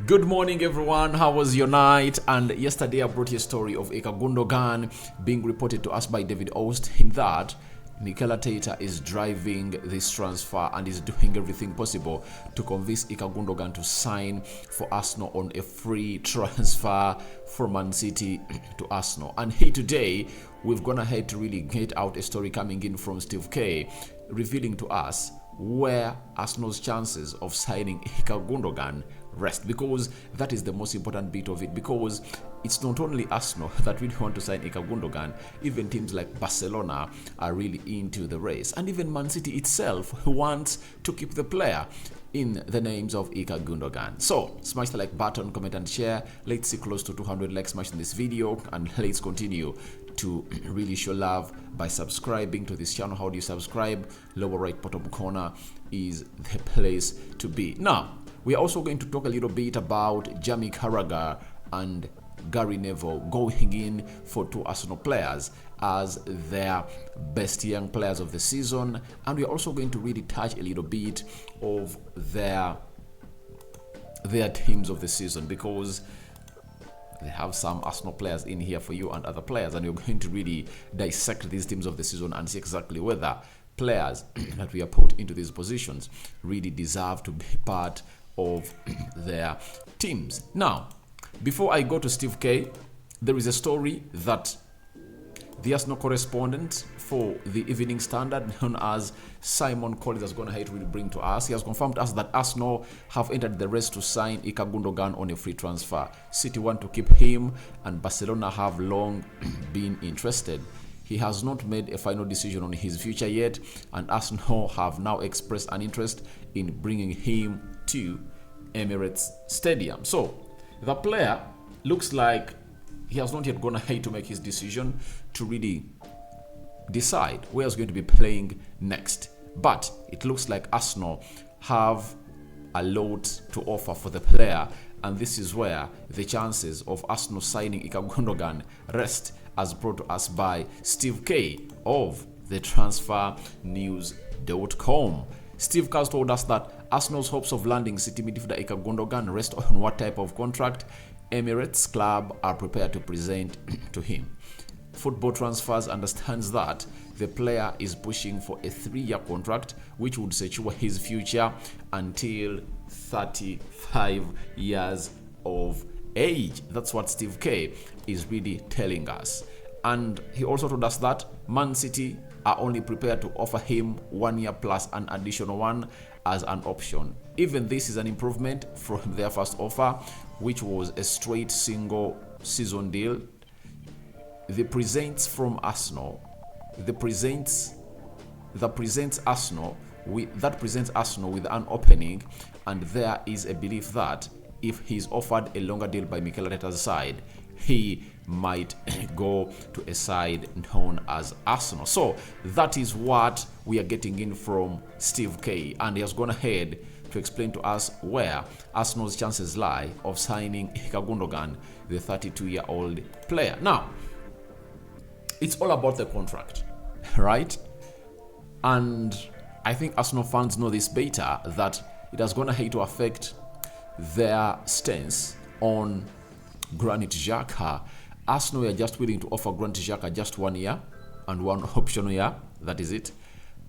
Good morning, everyone. How was your night? And yesterday I brought you a story of İlkay Gündoğan being reported to us by David Oast in that Mikel Arteta is driving this transfer and is doing everything possible to convince İlkay Gündoğan to sign for Arsenal on a free transfer from Man City to Arsenal. And here today, we've gone ahead to really get out a story coming in from Steve K, revealing to us where Arsenal's chances of signing İlkay Gündoğan rest, because that is the most important bit of it, because it's not only Arsenal that really want to sign İlkay Gündoğan. Even teams like Barcelona are really into the race, and even Man City itself wants to keep the player in the names of İlkay Gündoğan. So smash the like button, comment and share. Let's see close to 200 likes smash in this video, and let's continue to really show love by subscribing to this channel. How do you subscribe? Lower right bottom corner is the place to be. Now we are also going to talk a little bit about Jamie Carragher and Gary Neville going in for two Arsenal players as their best young players of the season, and we are also going to really touch a little bit of their teams of the season, because they have some Arsenal players in here for you and other players, and you're going to really dissect these teams of the season and see exactly whether players that we are put into these positions really deserve to be part of their teams. Now, before I go to Steve K, there is a story that the Arsenal correspondent for the Evening Standard, known as Simon Collins, has gone ahead to really bring to us. He has confirmed to us that Arsenal have entered the race to sign İlkay Gündoğan on a free transfer. City want to keep him, and Barcelona have long been interested. He has not made a final decision on his future yet, and Arsenal have now expressed an interest in bringing him to Emirates Stadium. So the player looks like he has not yet gone ahead to make his decision to really decide where he's going to be playing next. But it looks like Arsenal have a lot to offer for the player, and this is where the chances of Arsenal signing İlkay Gündoğan rest, as brought to us by Steve K of the transfernews.com. Steve K told us that Arsenal's hopes of landing City midfielder İlkay Gündoğan rest on what type of contract Emirates club are prepared to present to him. Football Transfers understands that the player is pushing for a 3-year contract, which would secure his future until 35 years of age. That's what Steve K is really telling us. And he also told us that Man City are only prepared to offer him 1 year plus an additional one as an option. Even this is an improvement from their first offer, which was a straight single season deal. That presents Arsenal with an opening, and there is a belief that if he's offered a longer deal by Mikel Arteta's side, he might go to a side known as Arsenal. So that is what we are getting in from Steve K, and he has gone ahead to explain to us where Arsenal's chances lie of signing İlkay Gündoğan, the 32-year-old player. Now, it's all about the contract, right? And I think Arsenal fans know this better, that it has gone ahead to affect their stance on Granit Xhaka. Arsenal are just willing to offer Granit Xhaka just 1 year and one optional year. That is it.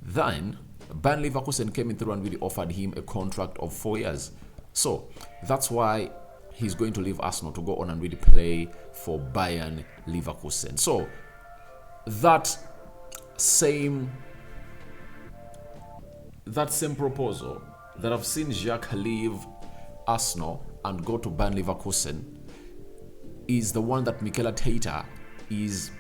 Then Bayern Leverkusen came in through and really offered him a contract of 4 years. So that's why he's going to leave Arsenal to go on and really play for Bayern Leverkusen. So that same proposal that I've seen Xhaka leave Arsenal and go to Bayern Leverkusen is the one that Mikel Arteta is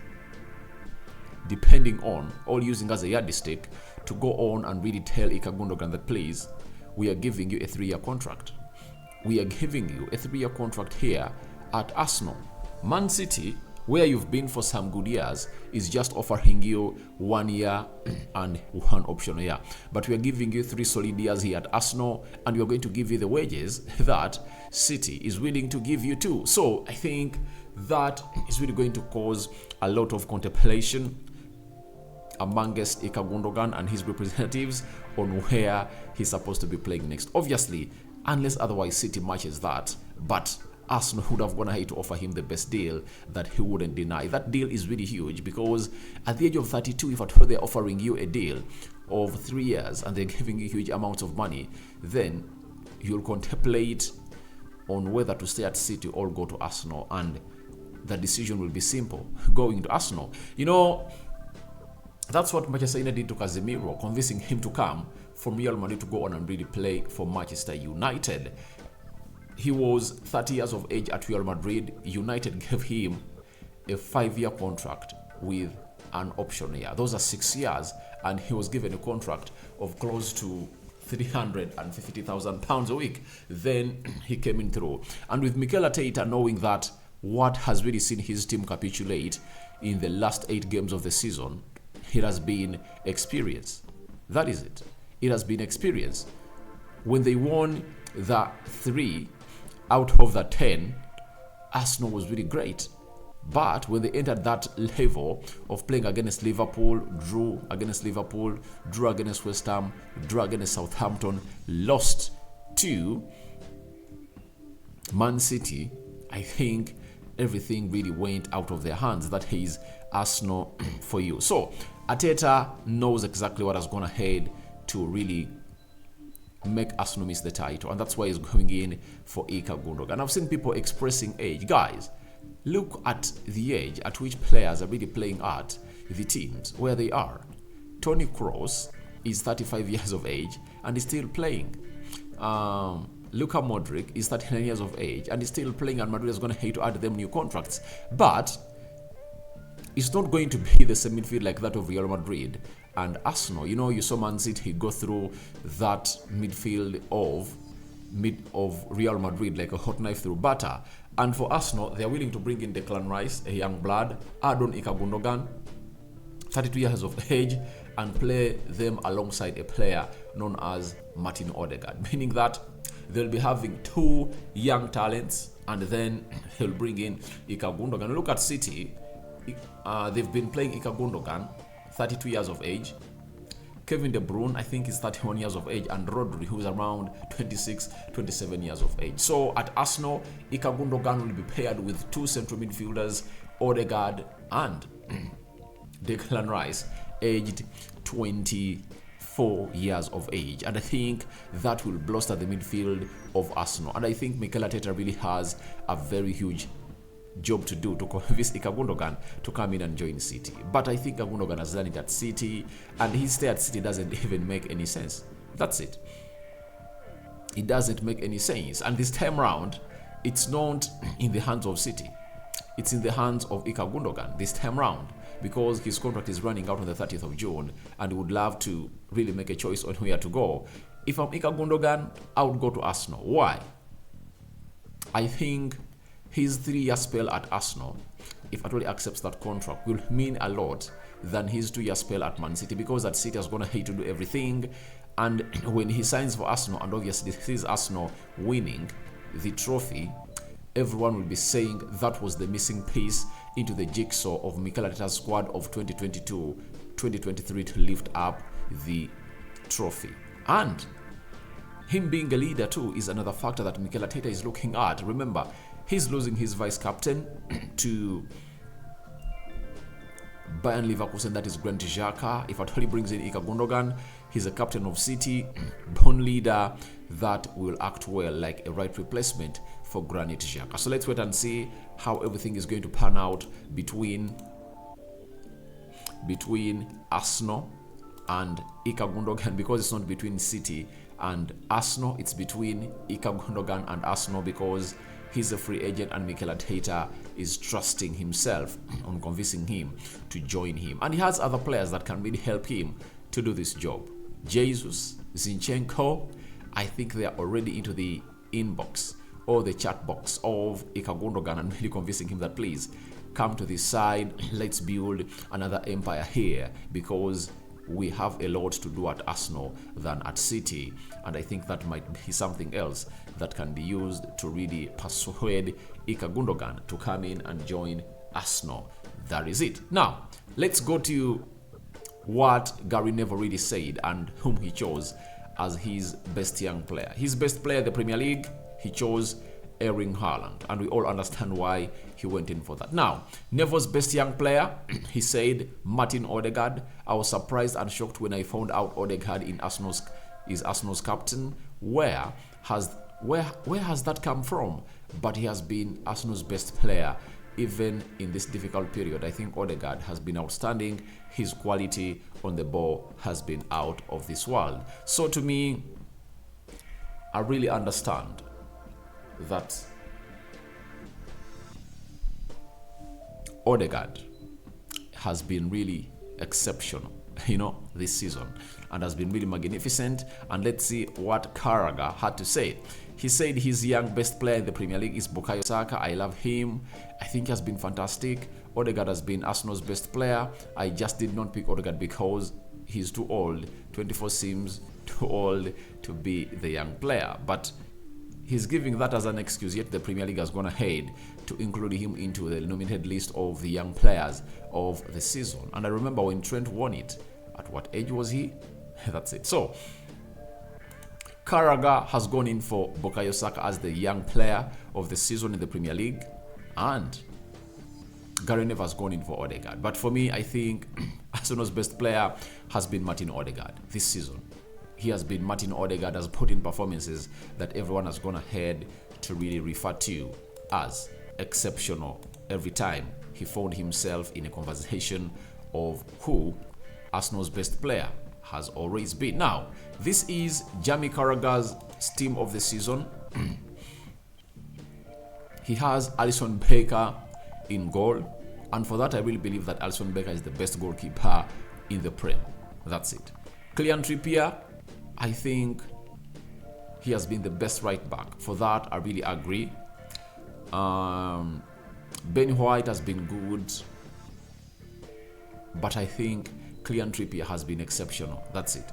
depending on, or using as a yardstick, to go on and really tell İlkay Gündoğan that, please, we are giving you a 3-year contract. We are giving you a 3-year contract here at Arsenal. Man City, where you've been for some good years, is just offering you 1 year and one optional year. But we are giving you 3 solid years here at Arsenal, and we are going to give you the wages that City is willing to give you too. So I think that is really going to cause a lot of contemplation amongst İlkay Gündoğan and his representatives on where he's supposed to be playing next. Obviously, unless otherwise City matches that, but Arsenal would have gone ahead to offer him the best deal that he wouldn't deny. That deal is really huge because at the age of 32, if at all they're offering you a deal of 3 years and they're giving you huge amounts of money, then you'll contemplate on whether to stay at City or go to Arsenal, and the decision will be simple: going to Arsenal. You know, that's what Manchester United did to Casemiro, convincing him to come from Real Madrid to go on and really play for Manchester United. He was 30 years of age at Real Madrid. United gave him a 5-year contract with an option year. Those are 6 years, and he was given a contract of close to £350,000 a week. Then he came in through. And with Mikel Arteta knowing that what has really seen his team capitulate in the last 8 games of the season, it has been experience. That is it. It has been experience. When they won the 3 out of the 10, Arsenal was really great. But when they entered that level of playing against Liverpool, drew against Liverpool, drew against West Ham, drew against Southampton, lost to Man City, I think everything really went out of their hands. That is Arsenal for you. So Arteta knows exactly what has gone ahead to really make Arsenal miss the title, and that's why he's going in for İlkay Gündoğan. I've seen people expressing age. Guys, look at the age at which players are really playing at the teams where they are. Toni Kroos is 35 years of age and is still playing. Luka Modric is 39 years of age and is still playing, and Madrid is going to hate to add them new contracts. But it's not going to be the same midfield like that of Real Madrid and Arsenal. You know, you saw Man City go through that midfield of Real Madrid like a hot knife through butter. And for Arsenal, they are willing to bring in Declan Rice, a young blood, add on İlkay Gündoğan, 32 years of age, and play them alongside a player known as Martin Odegaard, meaning that they'll be having 2 young talents, and then they'll bring in İlkay Gündoğan. Look at City. They've been playing İlkay Gündoğan, 32 years of age. Kevin De Bruyne, I think, is 31 years of age, and Rodri, who is around 26, 27 years of age. So at Arsenal, İlkay Gündoğan will be paired with 2 central midfielders, Odegaard and Declan Rice, aged 24 years of age. And I think that will bolster the midfield of Arsenal. And I think Mikel Arteta really has a very huge job to do to convince İlkay Gündoğan to come in and join City. But I think Gundogan has done it at City, and his stay at City doesn't even make any sense. That's it. It doesn't make any sense. And this time round, it's not in the hands of City. It's in the hands of İlkay Gündoğan this time round, because his contract is running out on the 30th of June, and he would love to really make a choice on where to go. If I'm İlkay Gündoğan, I would go to Arsenal. Why? I think his 3-year spell at Arsenal, if at all he accepts that contract, will mean a lot than his 2-year spell at Man City, because at City is going to hate to do everything. And when he signs for Arsenal, and obviously this is Arsenal winning the trophy, everyone will be saying that was the missing piece into the jigsaw of Mikel Arteta's squad of 2022-2023 to lift up the trophy. And him being a leader too is another factor that Mikel Arteta is looking at. Remember, he's losing his vice captain to Bayern Leverkusen, that is Granit Xhaka. If at all he brings in İlkay Gündoğan, he's a captain of City, born leader that will act well like a right replacement for Granit Xhaka. So let's wait and see how everything is going to pan out between Arsenal and İlkay Gündoğan, because it's not between City and Arsenal, it's between İlkay Gündoğan and Arsenal, because he's a free agent and Mikel Arteta is trusting himself on convincing him to join him. And he has other players that can really help him to do this job. Jesus, Zinchenko, I think they are already into the inbox or the chat box of İlkay Gündoğan and really convincing him that please come to this side, let's build another empire here, because we have a lot to do at Arsenal than at City. And I think that might be something else that can be used to really persuade İlkay Gündoğan to come in and join Arsenal. That is it. Now, let's go to what Gary Neville really said and whom he chose as his best young player. His best player in the Premier League, he chose Erling Haaland, and we all understand why he went in for that. Now, Neville's best young player, he said Martin Odegaard. I was surprised and shocked when I found out Odegaard is Arsenal's captain. Where has that come from? But he has been Arsenal's best player even in this difficult period. I think Odegaard has been outstanding. His quality on the ball has been out of this world. So to me, I really understand that Odegaard has been really exceptional, this season, and has been really magnificent. And let's see what Carragher had to say. He said his young best player in the Premier League is Bukayo Saka. I love him. I think he has been fantastic. Odegaard has been Arsenal's best player. I just did not pick Odegaard because he's too old. 24 seems too old to be the young player. But he's giving that as an excuse, yet the Premier League has gone ahead to include him into the nominated list of the young players of the season. And I remember when Trent won it, at what age was he? That's it. So, Carragher has gone in for Bukayo Saka as the young player of the season in the Premier League, and Gary Neville has gone in for Odegaard. But for me, I think Arsenal's best player has been Martin Odegaard this season. He has been Martin Odegaard, has put in performances that everyone has gone ahead to really refer to as exceptional every time he found himself in a conversation of who Arsenal's best player has always been. Now, this is Jamie Carragher's team of the season. He has Alisson Becker in goal, and for that I really believe that Alisson Becker is the best goalkeeper in the Prem. That's it. Kylian Trippier, I think he has been the best right back. For that I really agree. Ben White has been good, but I think Kylian Trippier has been exceptional. That's it.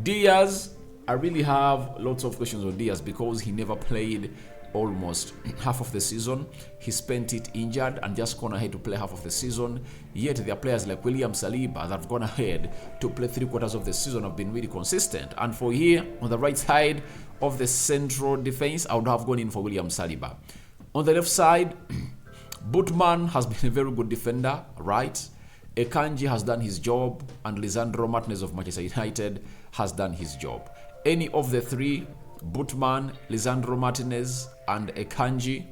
Diaz, I really have lots of questions on Diaz because he never played almost half of the season. He spent it injured and just gone ahead to play half of the season. Yet there are players like William Saliba that have gone ahead to play 3/4 of the season, have been really consistent. And for here, on the right side of the central defense, I would have gone in for William Saliba. On the left side, Butman has been a very good defender, right? Akanji has done his job, and Lisandro Martinez of Manchester United has done his job. Any of the three, Butman, Lisandro Martinez, and Akanji,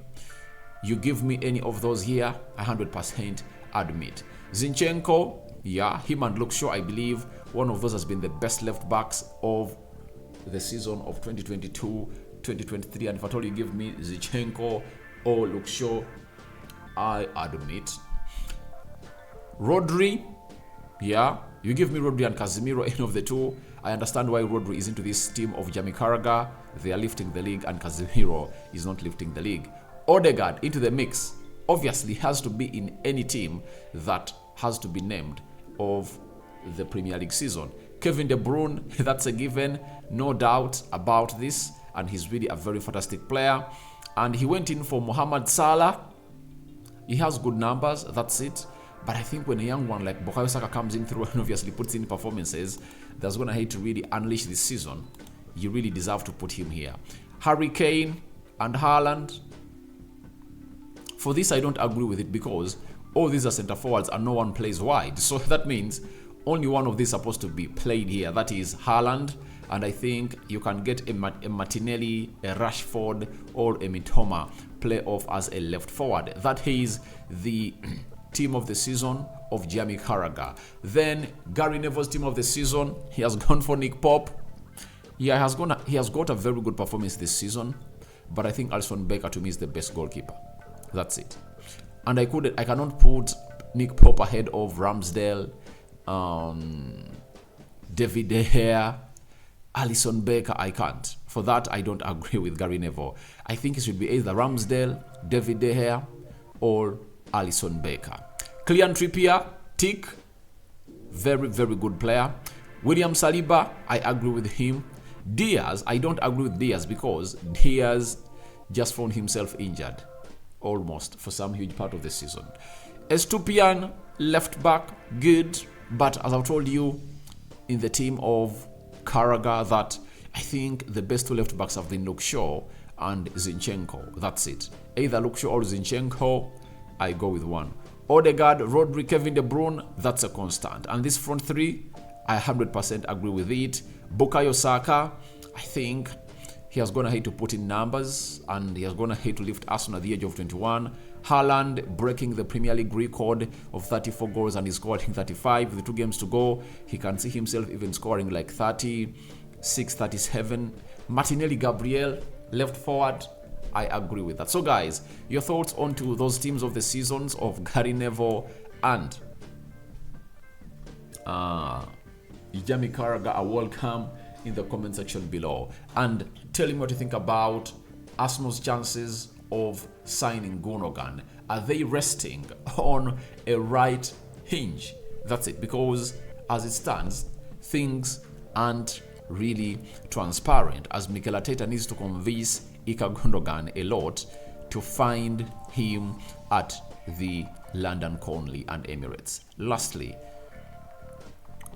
you give me any of those here, 100% admit. Zinchenko, yeah, him and Luke Shaw, I believe one of those has been the best left backs of the season of 2022-2023. And if at all you give me Zinchenko or Luke Shaw, I admit. Rodri, yeah, you give me Rodri and Casemiro, any of the two. I understand why Rodri is into this team of Jamie Carragher. They are lifting the league, and Casemiro is not lifting the league. Odegaard into the mix, obviously has to be in any team that has to be named of the Premier League season. Kevin De Bruyne, that's a given, no doubt about this, and he's really a very fantastic player. And he went in for Mohamed Salah. He has good numbers, that's it. But I think when a young one like Bukayo Saka comes in through and obviously puts in performances that's going to hate to really unleash this season, you really deserve to put him here. Harry Kane and Haaland. For this, I don't agree with it because all these are centre forwards and no one plays wide. So that means only one of these is supposed to be played here. That is Haaland. And I think you can get a Martinelli, a Rashford, or a Mitoma play off as a left forward. That is the team of the season of Jamie Carragher. Then Gary Neville's team of the season, he has gone for Nick Pope. Yeah, he has got a very good performance this season, but I think Alisson Becker to me is the best goalkeeper. That's it. And I cannot put Nick Pope ahead of Ramsdale, David De Gea, Alisson Becker. I can't. For that, I don't agree with Gary Neville. I think it should be either Ramsdale, David De Gea, or Alisson Becker. Kylian Trippier, tick. Very, very good player. William Saliba, I agree with him. Diaz, I don't agree with Diaz because Diaz just found himself injured almost for some huge part of the season. Estupiñán, left back, good. But as I've told you, in the team of Carragher, that I think the best two left backs have been Luke Shaw and Zinchenko. That's it. Either Luke Shaw or Zinchenko, I go with one. Odegaard, Rodri, Kevin De Bruyne, that's a constant. And this front three, I 100% agree with it. Bukayo Saka, I think he has gone ahead to put in numbers and he has gone ahead to lift Arsenal at the age of 21. Haaland breaking the Premier League record of 34 goals and he's scoring 35 with 2 games to go. He can see himself even scoring like 36, 37. Martinelli, Gabriel, left forward, I agree with that. So guys, your thoughts onto those teams of the seasons of Gary Neville and Jamie Carragher are welcome in the comment section below. And tell me what you think about Arsenal's chances of signing Gundogan. Are they resting on a right hinge? That's it, because as it stands, things aren't really transparent, as Mikel Arteta needs to convince İlkay Gündoğan a lot to find him at the London Conley and Emirates. Lastly,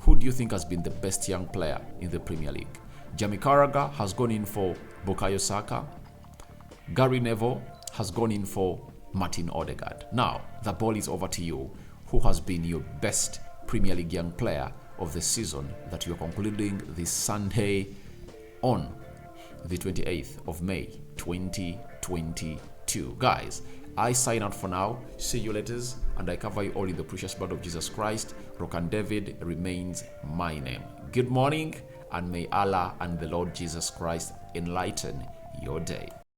who do you think has been the best young player in the Premier League? Jamie Carragher has gone in for Bukayo Saka. Gary Neville has gone in for Martin Odegaard. Now, the ball is over to you. Who has been your best Premier League young player of the season that you are concluding this Sunday on the 28th of May 2022? Guys, I sign out for now. See you later, and I cover you all in the precious blood of Jesus Christ. Rokani David remains my name. Good morning, and may Allah and the Lord Jesus Christ enlighten your day.